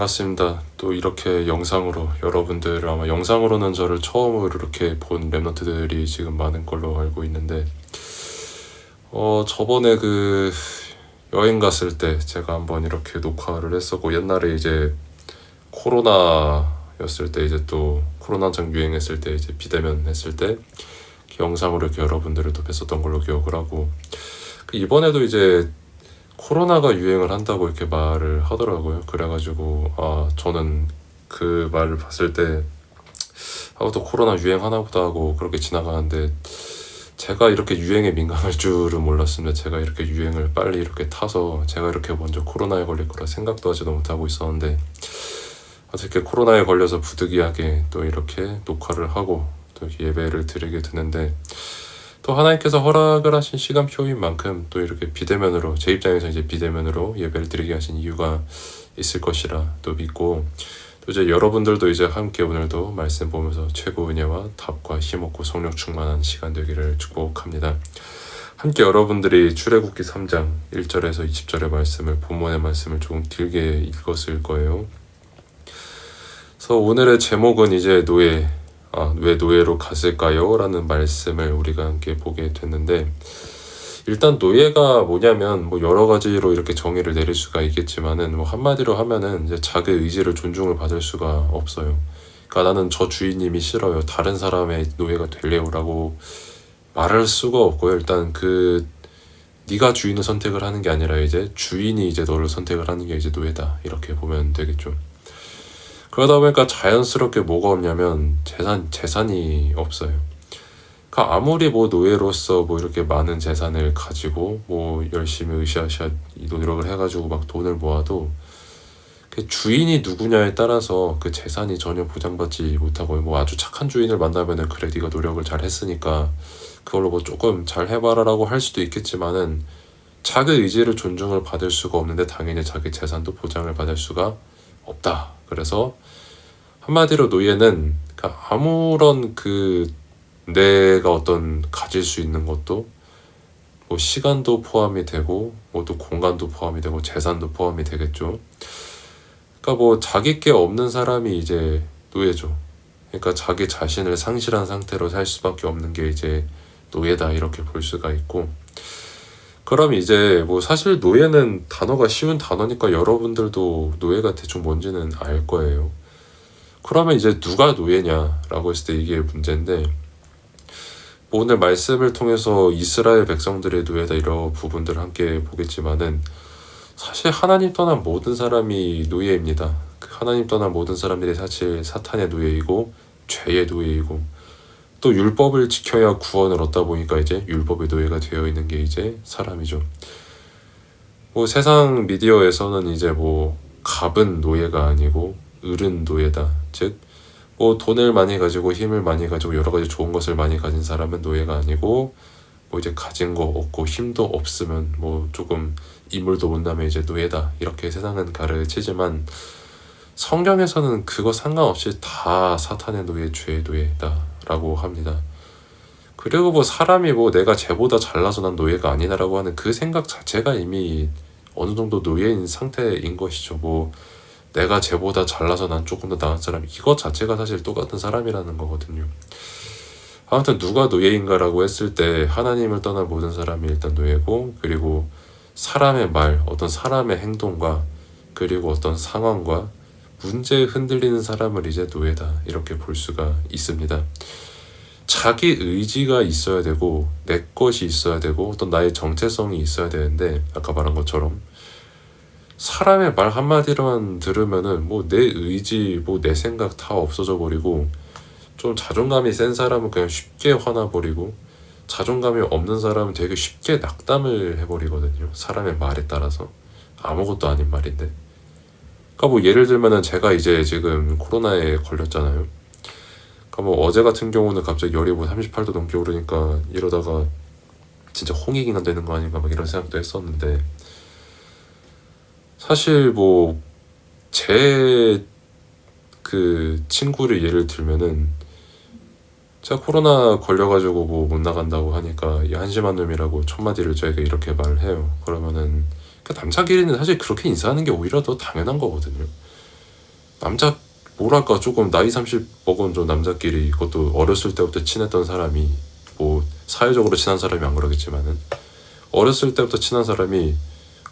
반갑습니다. 또 이렇게 영상으로 여러분들 아마 영상으로는 저를 처음으로 이렇게 본 랩런트들이 지금 많은 걸로 알고 있는데 저번에 그 여행 갔을 때 제가 한번 이렇게 녹화를 했었고 옛날에 이제 코로나였을 때 이제 또 코로나 한창 유행했을 때 이제 비대면 했을 때 영상으로 이렇게 여러분들을 또 뵀었던 걸로 기억을 하고 이번에도 이제 코로나가 유행을 한다고 이렇게 말을 하더라고요. 그래가지고 저는 그 말을 봤을 때 또 코로나 유행하나 보다 하고 그렇게 지나가는데 제가 이렇게 유행에 민감할 줄은 몰랐습니다. 제가 이렇게 유행을 빨리 이렇게 타서 제가 이렇게 먼저 코로나에 걸릴 거라 생각도 하지도 못하고 있었는데 어떻게 코로나에 걸려서 부득이하게 또 이렇게 녹화를 하고 또 예배를 드리게 되는데 또 하나님께서 허락을 하신 시간표인 만큼 또 이렇게 비대면으로 제 입장에서 이제 비대면으로 예배를 드리게 하신 이유가 있을 것이라 또 믿고 또 이제 여러분들도 이제 함께 오늘도 말씀 보면서 최고 은혜와 답과 힘없고 성령 충만한 시간 되기를 축복합니다. 함께 여러분들이 출애굽기 3장 1절에서 20절의 말씀을 본문의 말씀을 조금 길게 읽었을 거예요. 그래서 오늘의 제목은 이제 왜 노예로 갔을까요? 라는 말씀을 우리가 함께 보게 됐는데 일단 노예가 뭐냐면 여러 가지로 이렇게 정의를 내릴 수가 있겠지만은 한마디로 하면은 이제 자기 의지를 존중을 받을 수가 없어요. 그러니까 나는 저 주인님이 싫어요. 다른 사람의 노예가 될래요라고 말할 수가 없고요. 일단 네가 주인을 선택을 하는 게 아니라 이제 주인이 이제 너를 선택을 하는 게 이제 노예다. 이렇게 보면 되겠죠. 그러다 보니까 자연스럽게 뭐가 없냐면 재산이 없어요. 그러니까 아무리 노예로서 이렇게 많은 재산을 가지고 열심히 으쌰으쌰 노력을 해가지고 막 돈을 모아도 그 주인이 누구냐에 따라서 그 재산이 전혀 보장받지 못하고 아주 착한 주인을 만나면은 그래 네가 노력을 잘 했으니까 그걸로 조금 잘 해봐라라고 할 수도 있겠지만은 자기 의지를 존중을 받을 수가 없는데 당연히 자기 재산도 보장을 받을 수가 없다. 그래서 한마디로 노예는 아무런 내가 어떤 가질 수 있는 것도 시간도 포함이 되고 또 공간도 포함이 되고 재산도 포함이 되겠죠. 그러니까 자기 게 없는 사람이 이제 노예죠. 그러니까 자기 자신을 상실한 상태로 살 수밖에 없는 게 이제 노예다 이렇게 볼 수가 있고 그럼 이제 사실 노예는 단어가 쉬운 단어니까 여러분들도 노예가 대충 뭔지는 알 거예요. 그러면 이제 누가 노예냐라고 했을 때 이게 문제인데 오늘 말씀을 통해서 이스라엘 백성들의 노예다 이런 부분들을 함께 보겠지만은 사실 하나님 떠난 모든 사람이 노예입니다. 하나님 떠난 모든 사람들이 사실 사탄의 노예이고 죄의 노예이고 또 율법을 지켜야 구원을 얻다 보니까 이제 율법의 노예가 되어 있는 게 이제 사람이죠. 세상 미디어에서는 이제 갑은 노예가 아니고 을은 노예다. 즉 돈을 많이 가지고 힘을 많이 가지고 여러 가지 좋은 것을 많이 가진 사람은 노예가 아니고 이제 가진 거 없고 힘도 없으면 조금 인물도 못나면 이제 노예다. 이렇게 세상은 가르치지만 성경에서는 그거 상관없이 다 사탄의 노예, 죄의 노예다라고 합니다. 그리고 사람이 내가 쟤보다 잘나서 난 노예가 아니다라고 하는 그 생각 자체가 이미 어느 정도 노예인 상태인 것이죠. 내가 쟤보다 잘나서 난 조금 더 나은 사람 이거 자체가 사실 똑같은 사람이라는 거거든요. 아무튼 누가 노예인가라고 했을 때 하나님을 떠난 모든 사람이 일단 노예고 그리고 사람의 말, 어떤 사람의 행동과 그리고 어떤 상황과 문제에 흔들리는 사람을 이제 노예다 이렇게 볼 수가 있습니다. 자기 의지가 있어야 되고 내 것이 있어야 되고 어떤 나의 정체성이 있어야 되는데 아까 말한 것처럼 사람의 말 한마디로만 들으면은 내 의지 내 생각 다 없어져 버리고 좀 자존감이 센 사람은 그냥 쉽게 화나버리고 자존감이 없는 사람은 되게 쉽게 낙담을 해버리거든요. 사람의 말에 따라서 아무것도 아닌 말인데 그러니까 예를 들면은 제가 이제 지금 코로나에 걸렸잖아요. 그러니까 어제 같은 경우는 갑자기 열이 38도 넘게 오르니까 이러다가 진짜 홍익인간 되는 거 아닌가 막 이런 생각도 했었는데 사실 제 친구를 예를 들면은 제가 코로나 걸려가지고 못 나간다고 하니까 이 한심한 놈이라고 첫마디를 저에게 이렇게 말을 해요. 그러면은 남자끼리는 사실 그렇게 인사하는 게 오히려 더 당연한 거거든요. 남자 뭐랄까 조금 나이 30 먹은 좀 남자끼리, 그것도 어렸을 때부터 친했던 사람이, 뭐 사회적으로 친한 사람이 안 그러겠지만은 어렸을 때부터 친한 사람이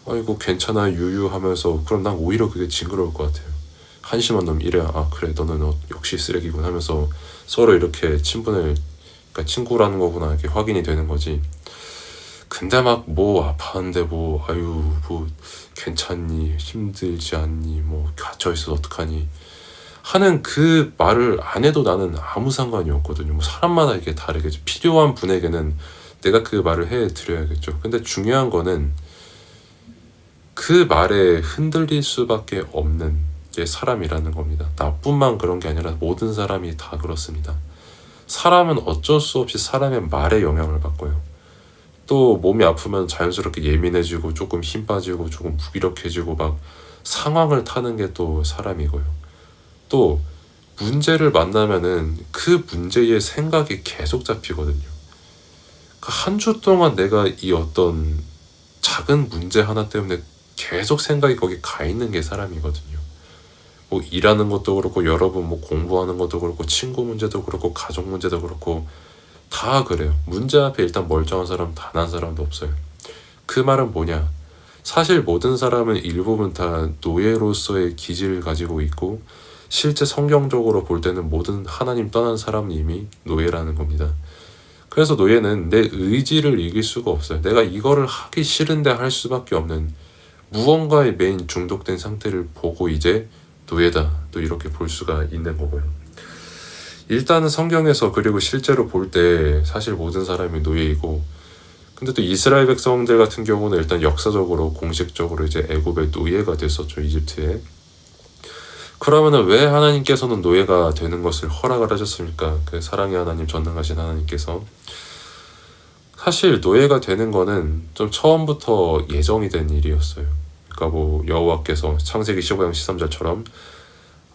아이고 괜찮아 유유하면서, 그럼 난 오히려 그게 징그러울 것 같아요. 한심한 놈 이래야 아 그래 너는 역시 쓰레기군 하면서 서로 이렇게 친분을, 그러니까 친구라는 거구나 이렇게 확인이 되는 거지. 근데 막 뭐 아파하는데 뭐 아유 뭐 괜찮니 힘들지 않니 뭐 갇혀있어서 어떡하니 하는 그 말을 안 해도 나는 아무 상관이 없거든요. 뭐 사람마다 이게 다르겠죠. 필요한 분에게는 내가 그 말을 해드려야겠죠. 근데 중요한 거는 그 말에 흔들릴 수밖에 없는 게 사람이라는 겁니다. 나뿐만 그런 게 아니라 모든 사람이 다 그렇습니다. 사람은 어쩔 수 없이 사람의 말에 영향을 받고요. 또 몸이 아프면 자연스럽게 예민해지고 조금 힘 빠지고 조금 무기력해지고 막 상황을 타는 게 또 사람이고요. 또 문제를 만나면은 그 문제의 생각이 계속 잡히거든요. 한 주 동안 내가 이 어떤 작은 문제 하나 때문에 계속 생각이 거기 가 있는 게 사람이거든요. 뭐 일하는 것도 그렇고 여러분 뭐 공부하는 것도 그렇고 친구 문제도 그렇고 가족 문제도 그렇고 다 그래요. 문제 앞에 일단 멀쩡한 사람 단 한 사람도 없어요. 그 말은 뭐냐? 사실 모든 사람은 일부분 다 노예로서의 기질을 가지고 있고 실제 성경적으로 볼 때는 모든 하나님 떠난 사람은 이미 노예라는 겁니다. 그래서 노예는 내 의지를 이길 수가 없어요. 내가 이거를 하기 싫은데 할 수밖에 없는 무언가에 매인 중독된 상태를 보고 이제 노예다 또 이렇게 볼 수가 있는 거고요. 일단은 성경에서 그리고 실제로 볼 때 사실 모든 사람이 노예이고, 근데 또 이스라엘 백성들 같은 경우는 일단 역사적으로 공식적으로 이제 애굽의 노예가 됐었죠. 이집트에. 그러면은 왜 하나님께서는 노예가 되는 것을 허락을 하셨습니까? 그 사랑의 하나님 전능하신 하나님께서. 사실 노예가 되는 거는 좀 처음부터 예정이 된 일이었어요. 그러니까 뭐 여호와께서 창세기 15장 13절처럼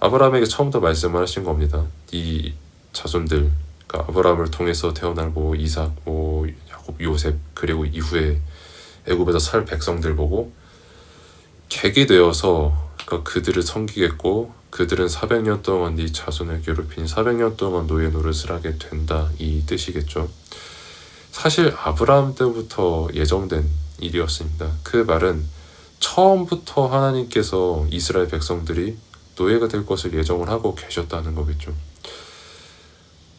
아브라함에게 처음부터 말씀을 하신 겁니다. 이 자손들, 그러니까 아브라함을 통해서 태어날 뭐 이삭, 뭐 야곱, 요셉, 그리고 이후에 애굽에서 살 백성들 보고 객이 되어서 그러니까 그들을 섬기겠고 그들은 400년 동안 네 자손을 괴롭히니 400년 동안 노예 노릇을 하게 된다 이 뜻이겠죠. 사실 아브라함 때부터 예정된 일이었습니다. 그 말은 처음부터 하나님께서 이스라엘 백성들이 노예가 될 것을 예정을 하고 계셨다는 거겠죠.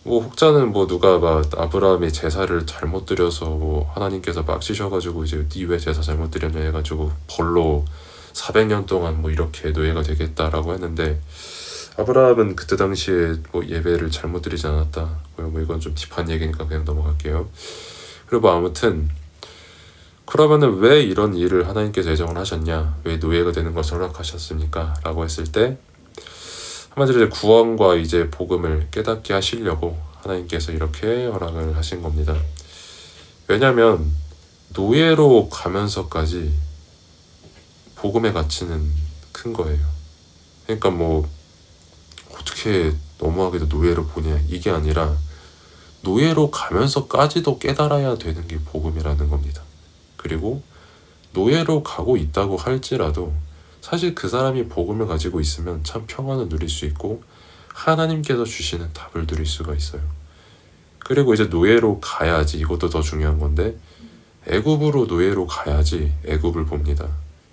뭐 혹자는 뭐 누가 막 아브라함이 제사를 잘못 드려서 뭐 하나님께서 막 치셔가지고 이제 니 왜 제사 잘못 드렸냐 해가지고 벌로 400년 동안 뭐 이렇게 노예가 되겠다라고 했는데, 아브라함은 그때 당시에 뭐 예배를 잘못 드리지 않았다. 뭐 이건 좀 딥한 얘기니까 그냥 넘어갈게요. 그리고 뭐 아무튼 그러면은 왜 이런 일을 하나님께서 예정을 하셨냐? 왜 노예가 되는 것을 허락하셨습니까? 라고 했을 때 한마디로 이제 구원과 이제 복음을 깨닫게 하시려고 하나님께서 이렇게 허락을 하신 겁니다. 왜냐하면 노예로 가면서까지 복음의 가치는 큰 거예요. 그러니까 뭐 어떻게 너무하게도 노예로 보냐 이게 아니라 노예로 가면서까지도 깨달아야 되는 게 복음이라는 겁니다. 그리고 노예로 가고 있다고 할지라도 사실 그 사람이 복음을 가지고 있으면 참 평안을 누릴 수 있고 하나님께서 주시는 답을 누릴 수가 있어요. 그리고 이제 노예로 가야지, 이것도 더 중요한 건데 애굽으로 노예로 가야지 애굽을 봅니다.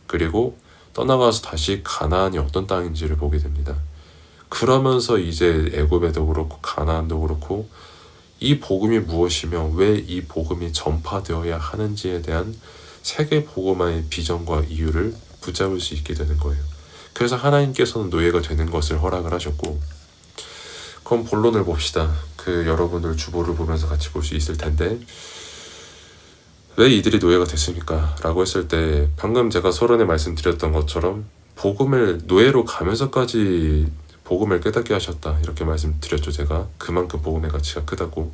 그리고 떠나가서 다시 가나안이 어떤 땅인지를 보게 됩니다. 그러면서 이제 애굽에도 그렇고 가나안도 그렇고 이 복음이 무엇이며 왜 이 복음이 전파되어야 하는지에 대한 세계 복음화의 비전과 이유를 붙잡을 수 있게 되는 거예요. 그래서 하나님께서는 노예가 되는 것을 허락을 하셨고, 그럼 본론을 봅시다. 그 여러분들 주보를 보면서 같이 볼 수 있을 텐데 왜 이들이 노예가 됐습니까? 라고 했을 때 방금 제가 서론에 말씀드렸던 것처럼 복음을 노예로 가면서까지 복음을 깨닫게 하셨다 이렇게 말씀드렸죠. 제가 그만큼 복음의 가치가 크다고.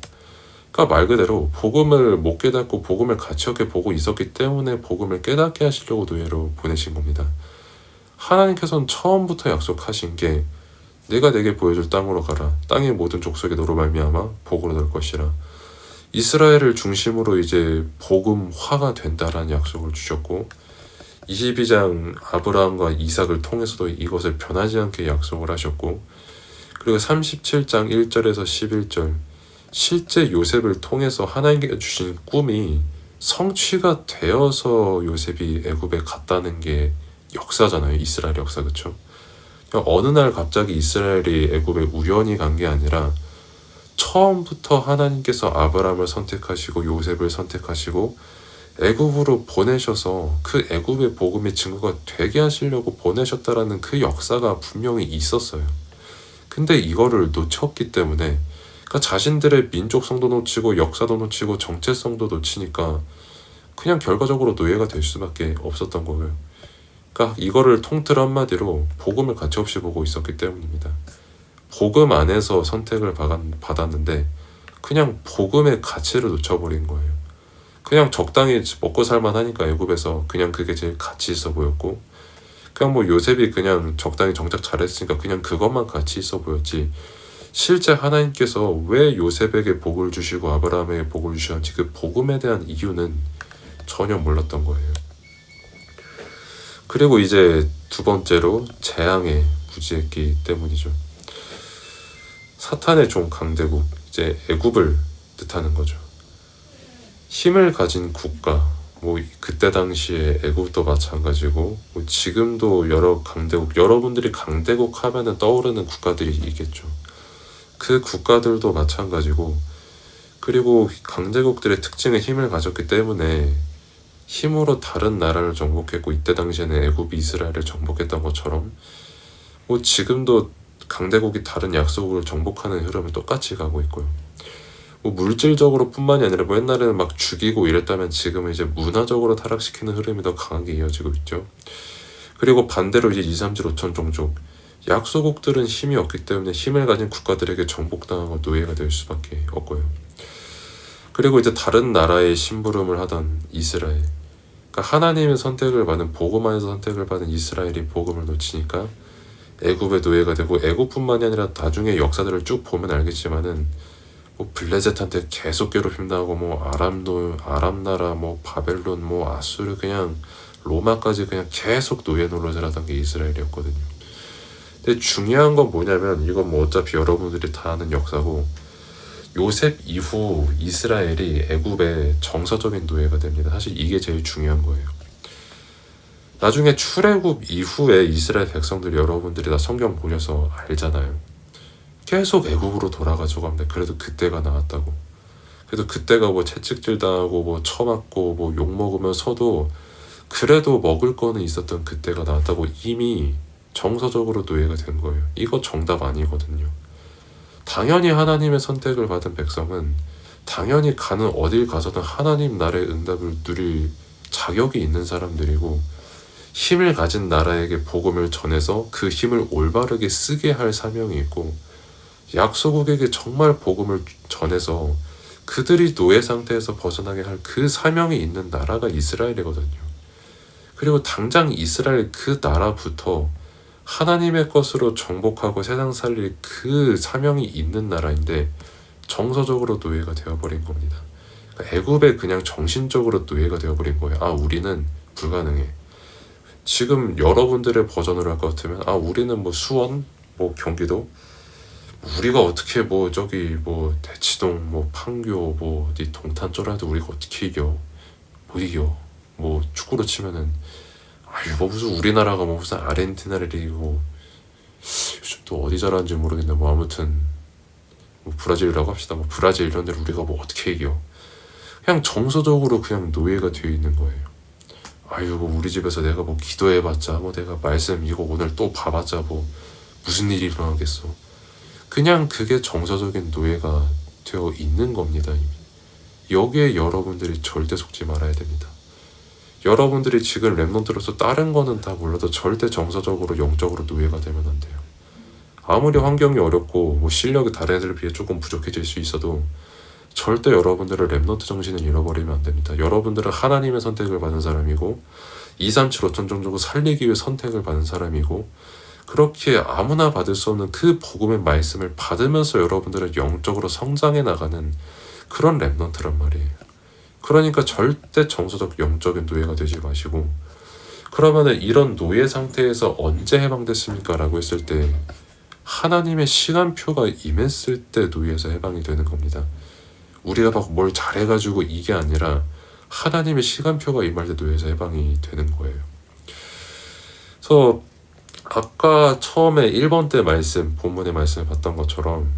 그러니까 말 그대로 복음을 못 깨닫고 복음을 가치 없게 보고 있었기 때문에 복음을 깨닫게 하시려고 노예로 보내신 겁니다. 하나님께서는 처음부터 약속하신 게 내가 내게 보여줄 땅으로 가라. 땅의 모든 족속에 너로 말미암아 복을 얻을 것이라. 이스라엘을 중심으로 이제 복음화가 된다라는 약속을 주셨고, 22장 아브라함과 이삭을 통해서도 이것을 변하지 않게 약속을 하셨고, 그리고 37장 1절에서 11절 실제 요셉을 통해서 하나님께 주신 꿈이 성취가 되어서 요셉이 애굽에 갔다는 게 역사잖아요. 이스라엘 역사, 그쵸? 어느 날 갑자기 이스라엘이 애굽에 우연히 간 게 아니라 처음부터 하나님께서 아브라함을 선택하시고 요셉을 선택하시고 애굽으로 보내셔서 그 애굽의 복음의 증거가 되게 하시려고 보내셨다라는 그 역사가 분명히 있었어요. 근데 이거를 놓쳤기 때문에, 그러니까 자신들의 민족성도 놓치고 역사도 놓치고 정체성도 놓치니까 그냥 결과적으로 노예가 될 수밖에 없었던 거예요. 그러니까 이거를 통틀어 한마디로 복음을 가치없이 보고 있었기 때문입니다. 복음 안에서 선택을 받았는데 그냥 복음의 가치를 놓쳐버린 거예요. 그냥 적당히 먹고 살만하니까 애굽에서 그냥 그게 제일 가치 있어 보였고, 그냥 뭐 요셉이 그냥 적당히 정작 잘했으니까 그냥 그것만 가치 있어 보였지, 실제 하나님께서 왜 요셉에게 복을 주시고 아브라함에게 복을 주셨는지 그 복음에 대한 이유는 전혀 몰랐던 거예요. 그리고 이제 두 번째로 재앙에 무지했기 때문이죠. 사탄의 종 강대국, 이제 애굽을 뜻하는 거죠. 힘을 가진 국가, 뭐 그때 당시에 애굽도 마찬가지고 뭐 지금도 여러 강대국, 여러분들이 강대국 하면은 떠오르는 국가들이 있겠죠. 그 국가들도 마찬가지고, 그리고 강대국들의 특징은 힘을 가졌기 때문에 힘으로 다른 나라를 정복했고, 이때 당시에는 애굽이 이스라엘을 정복했던 것처럼 뭐 지금도 강대국이 다른 약속을 정복하는 흐름을 똑같이 가고 있고요. 뭐 물질적으로 뿐만이 아니라 뭐 옛날에는 막 죽이고 이랬다면 지금은 이제 문화적으로 타락시키는 흐름이 더 강하게 이어지고 있죠. 그리고 반대로 이제 2, 3, 7, 5천 종족, 약소국들은 힘이 없기 때문에 힘을 가진 국가들에게 정복당하고 노예가 될 수밖에 없고요. 그리고 이제 다른 나라의 심부름을 하던 이스라엘, 그러니까 하나님의 선택을 받은, 복음 안에서 선택을 받은 이스라엘이 복음을 놓치니까 애굽의 노예가 되고, 애굽뿐만이 아니라 나중에 역사들을 쭉 보면 알겠지만은 뭐 블레셋한테 계속 괴롭힘 당하고, 뭐 아람 나라, 뭐 바벨론, 뭐 아수르, 그냥 로마까지 그냥 계속 노예 노릇을 하던 게 이스라엘이었거든요. 근데 중요한 건 뭐냐면, 이건 뭐 어차피 여러분들이 다 아는 역사고, 요셉 이후 이스라엘이 애굽의 정서적인 노예가 됩니다. 사실 이게 제일 중요한 거예요. 나중에 출애굽 이후에 이스라엘 백성들, 여러분들이 다 성경 보셔서 알잖아요. 계속 애굽으로 돌아가지고 합니다. 그래도 그때가 나았다고. 그래도 그때가 뭐 채찍질 당하고 뭐 처맞고 뭐 욕먹으면서도 그래도 먹을 거는 있었던 그때가 나았다고, 이미 정서적으로 노예가 된 거예요. 이거 정답 아니거든요. 당연히 하나님의 선택을 받은 백성은 당연히 가는 어딜 가서든 하나님 나라의 응답을 누릴 자격이 있는 사람들이고, 힘을 가진 나라에게 복음을 전해서 그 힘을 올바르게 쓰게 할 사명이 있고, 약소국에게 정말 복음을 전해서 그들이 노예 상태에서 벗어나게 할 그 사명이 있는 나라가 이스라엘이거든요. 그리고 당장 이스라엘 그 나라부터 하나님의 것으로 정복하고 세상 살릴 그 사명이 있는 나라인데 정서적으로 노예가 되어버린 겁니다. 그러니까 애굽에 그냥 정신적으로 노예가 되어버린 거예요. 아, 우리는 불가능해. 지금 여러분들의 버전으로 할 것 같으면, 아, 우리는 뭐 수원, 뭐 경기도, 우리가 어떻게 뭐 저기 뭐 대치동, 뭐 판교, 뭐 어디 동탄 쫄아도 우리가 어떻게 이겨? 못 이겨. 뭐 축구로 치면은, 아유, 뭐 무슨 우리나라가 뭐 무슨 아르헨티나를 이기고, 요즘 또 어디 잘하는지 모르겠네. 뭐 아무튼 뭐 브라질이라고 합시다. 뭐 브라질 이런 데를 우리가 뭐 어떻게 이겨? 그냥 정서적으로 그냥 노예가 되어 있는 거예요. 아유, 뭐 우리 집에서 내가 뭐 기도해봤자, 뭐 내가 말씀 이거 오늘 또 봐봤자 뭐 무슨 일이 일어나겠어. 그냥 그게 정서적인 노예가 되어 있는 겁니다. 이미. 여기에 여러분들이 절대 속지 말아야 됩니다. 여러분들이 지금 랩런트로서 다른 거는 다 몰라도 절대 정서적으로, 영적으로 노예가 되면 안 돼요. 아무리 환경이 어렵고 뭐 실력이 다른 애들에 비해 조금 부족해질 수 있어도 절대 여러분들의 랩런트 정신을 잃어버리면 안 됩니다. 여러분들은 하나님의 선택을 받은 사람이고, 2, 3, 7, 5천 종족을 살리기 위해 선택을 받은 사람이고, 그렇게 아무나 받을 수 없는 그 복음의 말씀을 받으면서 여러분들은 영적으로 성장해 나가는 그런 랩런트란 말이에요. 그러니까 절대 정서적 영적인 노예가 되지 마시고, 그러면은 이런 노예 상태에서 언제 해방됐습니까? 라고 했을 때 하나님의 시간표가 임했을 때 노예에서 해방이 되는 겁니다. 우리가 막 뭘 잘해가지고 이게 아니라 하나님의 시간표가 임할 때 노예에서 해방이 되는 거예요. 그래서 아까 처음에 1번 때 본문의 말씀을 봤던 것처럼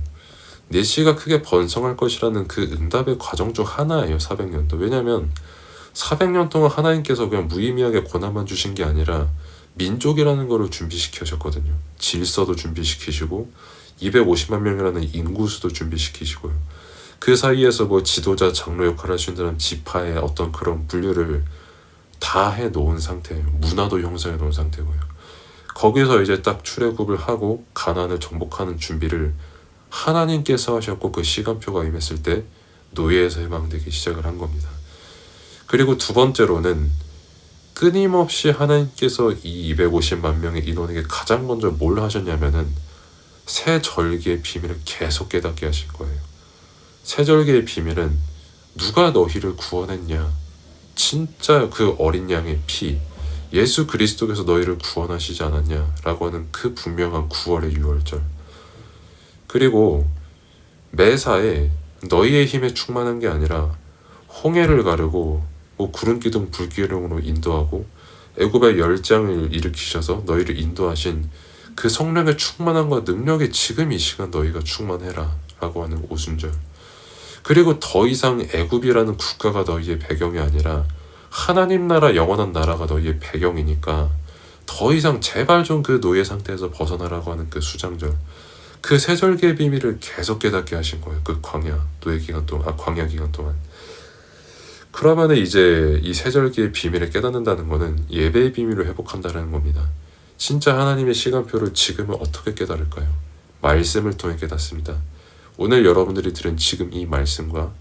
내시가 크게 번성할 것이라는 그 응답의 과정 중 하나예요. 400년도. 왜냐하면 400년 동안 하나님께서 그냥 무의미하게 고난만 주신 게 아니라 민족이라는 거를 준비시키셨거든요. 질서도 준비시키시고 250만 명이라는 인구수도 준비시키시고요. 그 사이에서 뭐 지도자, 장로 역할을 할 수 있는 지파의 어떤 그런 분류를 다 해놓은 상태예요. 문화도 형성해 놓은 상태고요. 거기서 이제 딱 출애굽을 하고 가나안을 정복하는 준비를 하나님께서 하셨고 그 시간표가 임했을 때 노예에서 해방되기 시작을 한 겁니다. 그리고 두 번째로는 끊임없이 하나님께서 이 250만 명의 인원에게 가장 먼저 뭘 하셨냐면은 새 절기의 비밀을 계속 깨닫게 하신 거예요. 새 절기의 비밀은 누가 너희를 구원했냐? 진짜 그 어린 양의 피, 예수 그리스도께서 너희를 구원하시지 않았냐라고 하는 그 분명한 9월의 유월절. 그리고 매사에 너희의 힘에 충만한 게 아니라 홍해를 가르고 구름 기둥 불기둥으로 인도하고 애굽의 열장을 일으키셔서 너희를 인도하신 그 성령의 충만함과 능력에 지금 이 시간 너희가 충만해라 라고 하는 오순절. 그리고 더 이상 애굽이라는 국가가 너희의 배경이 아니라 하나님 나라, 영원한 나라가 너희의 배경이니까 더 이상 제발 좀 그 노예 상태에서 벗어나라고 하는 그 수장절, 그 세절기의 비밀을 계속 깨닫게 하신 거예요. 그 광야 기간 동안. 그러면 이제 이 세절기의 비밀을 깨닫는다는 것은 예배의 비밀을 회복한다는 겁니다. 진짜 하나님의 시간표를 지금은 어떻게 깨달을까요? 말씀을 통해 깨닫습니다. 오늘 여러분들이 들은 지금 이 말씀과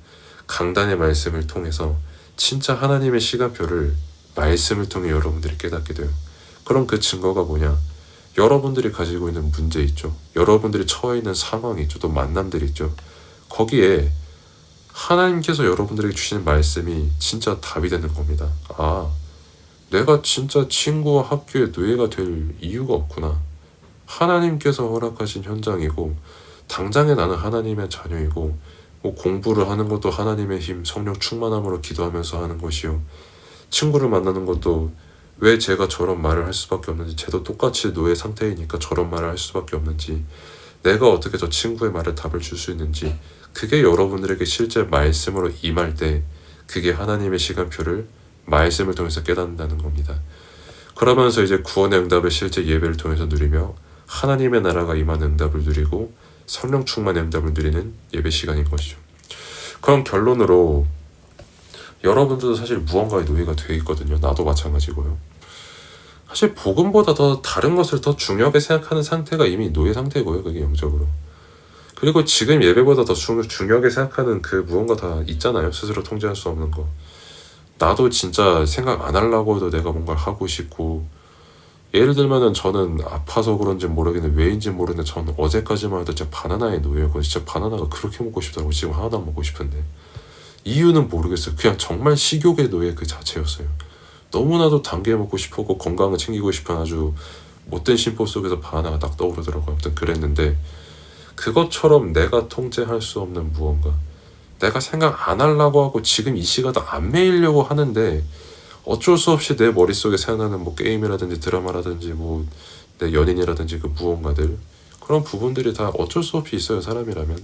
강단의 말씀을 통해서 진짜 하나님의 시간표를 말씀을 통해 여러분들이 깨닫게 돼요. 그럼 그 증거가 뭐냐? 여러분들이 가지고 있는 문제 있죠. 여러분들이 처해 있는 상황이 있죠. 또 만남들이 있죠. 거기에 하나님께서 여러분들에게 주시는 말씀이 진짜 답이 되는 겁니다. 아, 내가 진짜 친구와 학교의 노예가 될 이유가 없구나. 하나님께서 허락하신 현장이고 당장에 나는 하나님의 자녀이고 공부를 하는 것도 하나님의 힘, 성령 충만함으로 기도하면서 하는 것이요. 친구를 만나는 것도 왜 제가 저런 말을 할 수밖에 없는지, 쟤도 똑같이 노예 상태이니까 저런 말을 할 수밖에 없는지, 내가 어떻게 저 친구의 말에 답을 줄 수 있는지, 그게 여러분들에게 실제 말씀으로 임할 때 그게 하나님의 시간표를 말씀을 통해서 깨닫는다는 겁니다. 그러면서 이제 구원의 응답을 실제 예배를 통해서 누리며 하나님의 나라가 임하는 응답을 누리고 성령 충만의 응답을 누리는 예배 시간인 것이죠. 그럼 결론으로 여러분들도 사실 무언가의 노예가 되어 있거든요. 나도 마찬가지고요. 사실 복음보다 더 다른 것을 더 중요하게 생각하는 상태가 이미 노예 상태고요. 그게 영적으로. 그리고 지금 예배보다 더 중요하게 생각하는 그 무언가 다 있잖아요. 스스로 통제할 수 없는 거. 나도 진짜 생각 안 하려고 해도 내가 뭔가를 하고 싶고, 예를 들면은 저는 아파서 그런지 모르겠는데 왜인지 모르는데 저는 어제까지만 해도 진짜 바나나의 노예고 진짜 바나나가 그렇게 먹고 싶다고 지금 하나도 안 먹고 싶은데 이유는 모르겠어요. 그냥 정말 식욕의 노예 그 자체였어요. 너무나도 단 게 먹고 싶었고 건강을 챙기고 싶은 아주 못된 심보 속에서 바나나가 딱 떠오르더라고요. 아무튼 그랬는데 그것처럼 내가 통제할 수 없는 무언가, 내가 생각 안 하려고 하고 지금 이 시간도 안 매이려고 하는데 어쩔 수 없이 내 머릿속에 생각나는 뭐 게임이라든지 드라마라든지 뭐 내 연인이라든지 그 무언가들, 그런 부분들이 다 어쩔 수 없이 있어요, 사람이라면.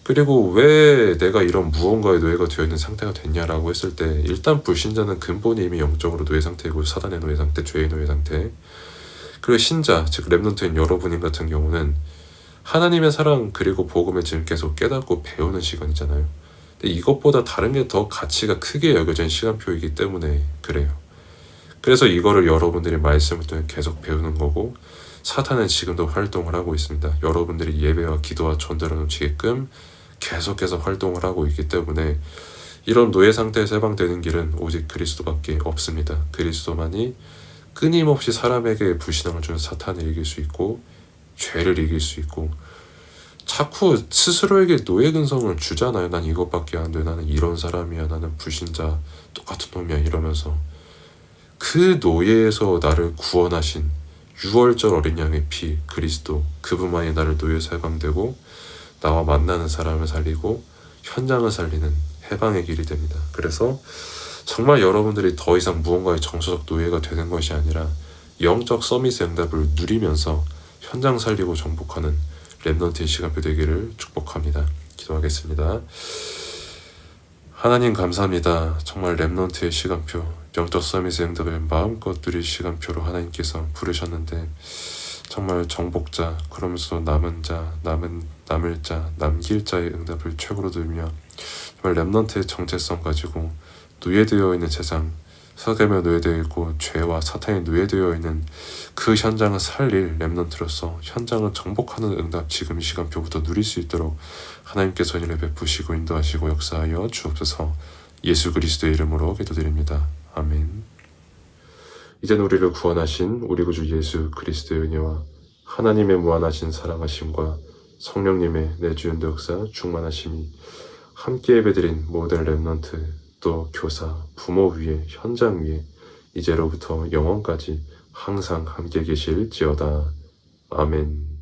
그리고 왜 내가 이런 무언가의 노예가 되어 있는 상태가 됐냐라고 했을 때 일단 불신자는 근본이 이미 영적으로 노예 상태이고 사단의 노예 상태, 죄의 노예 상태. 그리고 신자, 즉 렘넌트인 여러분 같은 경우는 하나님의 사랑 그리고 복음을 지금 계속 깨닫고 배우는 시간이잖아요. 근데 이것보다 다른 게 더 가치가 크게 여겨진 시간표이기 때문에 그래요. 그래서 이거를 여러분들이 말씀을 통해 계속 배우는 거고, 사탄은 지금도 활동을 하고 있습니다. 여러분들이 예배와 기도와 전도를 놓치게끔 계속해서 활동을 하고 있기 때문에 이런 노예 상태에서 해방되는 길은 오직 그리스도밖에 없습니다. 그리스도만이 끊임없이 사람에게 불신앙을 주는 사탄을 이길 수 있고 죄를 이길 수 있고, 자꾸 스스로에게 노예 근성을 주잖아요. 난 이것밖에 안 돼, 나는 이런 사람이야, 나는 불신자 똑같은 놈이야 이러면서. 그 노예에서 나를 구원하신 6월절 어린 양의 피 그리스도, 그분만이 나를 노예에서 해방되고 나와 만나는 사람을 살리고 현장을 살리는 해방의 길이 됩니다. 그래서 정말 여러분들이 더 이상 무언가의 정서적 노예가 되는 것이 아니라 영적 서밋의 응답을 누리면서 현장 살리고 정복하는 렘넌트의 시간표 되기를 축복합니다. 기도하겠습니다. 하나님 감사합니다. 정말 렘넌트의 시간표, 영적 서밋의 응답을 마음껏 누릴 시간표로 하나님께서 부르셨는데 정말 정복자, 그러면서 남은 자, 남을 자, 남길 자의 응답을 최고로 누리며 정말 렘넌트의 정체성 가지고 노예되어 있는 세상, 사귐에 노예되어 있고 죄와 사탄에 노예되어 있는 그 현장을 살릴 렘넌트로서 현장을 정복하는 응답 지금 이 시간표부터 누릴 수 있도록 하나님께서 은혜를 베푸시고 인도하시고 역사하여 주옵소서. 예수 그리스도의 이름으로 기도드립니다. 아멘. 이제는 우리를 구원하신 우리 구주 예수 그리스도의 은혜와 하나님의 무한하신 사랑하심과 성령님의 내주연도 역사 충만하심이 함께 예배드린 모든 렘넌트 또 교사, 부모 위에, 현장 위에 이제로부터 영원까지 항상 함께 계실지어다. 아멘.